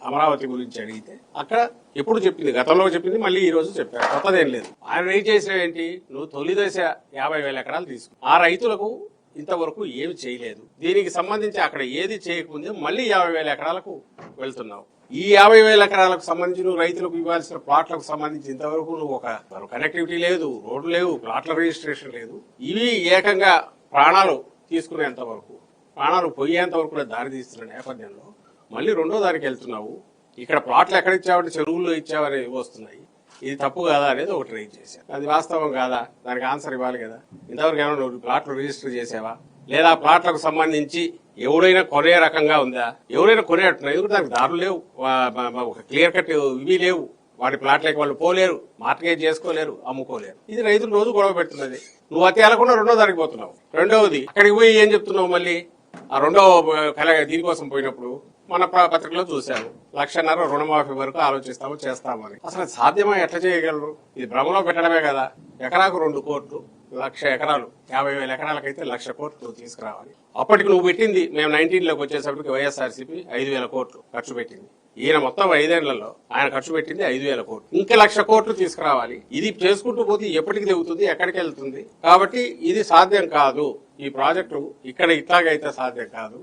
అమరావతి గురించి అడిగితే అక్కడ ఎప్పుడు చెప్పింది, గతంలో చెప్పింది, మళ్ళీ ఈ రోజు చెప్పారు, కొత్తదేం లేదు. ఆయన రేట్ చేసిన ఏంటి, నువ్వు తొలి దశ 50,000 ఎకరాలు తీసుకు, ఆ రైతులకు ఇంతవరకు ఏమి చేయలేదు, దీనికి సంబంధించి అక్కడ ఏది చేయకముందే మళ్ళీ 50,000 ఎకరాలకు వెళ్తున్నావు. ఈ 50,000 ఎకరాలకు సంబంధించి నువ్వు రైతులకు ఇవ్వాల్సిన ప్లాట్లకు సంబంధించి ఇంతవరకు నువ్వు ఒక కనెక్టివిటీ లేదు, రోడ్లు లేవు, ప్లాట్ల రిజిస్ట్రేషన్ లేదు. ఇవి ఏకంగా ప్రాణాలు తీసుకునేంత వరకు, ప్రాణాలు పోయేంత వరకు కూడా దారి తీస్తున్న నేపథ్యంలో మళ్ళీ రెండో దానికి వెళ్తున్నావు. ఇక్కడ ప్లాట్లు ఎక్కడ ఇచ్చావంటే చెరువుల్లో ఇచ్చావని వస్తున్నాయి. ఇది తప్పు కాదా అనేది ఒకటి రైజ్ చేశారు. అది వాస్తవం కాదా, దానికి ఆన్సర్ ఇవ్వాలి కదా. ఇంతవరకు ఏమైనా నువ్వు ప్లాట్లు రిజిస్టర్ చేసావా, లేదా ప్లాట్లకు సంబంధించి ఎవడైనా కొనే రకంగా ఉందా, ఎవరైనా కొనేట్టున్నా, ఎందుకంటే దానికి దారులు లేవు, ఒక క్లియర్ కట్ ఇవి లేవు, వాటి ప్లాట్లకి వాళ్ళు పోలేరు, మార్టిగేజ్ చేసుకోలేరు, అమ్ముకోలేరు. ఇది రైతులు రోజు గొడవ పెడుతున్నది. నువ్వు అతి వెళ్లకుండా రెండో దానికి పోతున్నావు. రెండవది అక్కడికి పోయి ఏం చెప్తున్నావు, మళ్ళీ ఆ రెండో దీనికోసం పోయినప్పుడు మన పత్రికలో చూశాను, 1,50,000 రుణమాఫీ వరకు ఆలోచిస్తాము చేస్తామని. అసలు సాధ్యమా, ఎట్లా చేయగలరు? ఇది భ్రమలో పెట్టడమే కదా. ఎకరాకు 2 కోట్లు, 1,00,000 ఎకరాలు, 50,000 ఎకరాలకైతే 1,00,000 కోట్లు తీసుకురావాలి. అప్పటికి నువ్వు పెట్టింది, మేము 19లోకి వచ్చేసరికి వైఎస్ఆర్సీపీ 5,000 కోట్లు ఖర్చు పెట్టింది. ఈయన మొత్తం 5 ఏళ్లలో ఆయన ఖర్చు పెట్టింది 5,000 కోట్లు. ఇంకా 1,00,000 కోట్లు తీసుకురావాలి. ఇది చేసుకుంటూ పోతే ఎప్పటికి తెగుతుంది, ఎక్కడికి వెళ్తుంది? కాబట్టి ఇది సాధ్యం కాదు. ఈ ప్రాజెక్టు ఇక్కడ ఇట్లాగైతే సాధ్యం కాదు.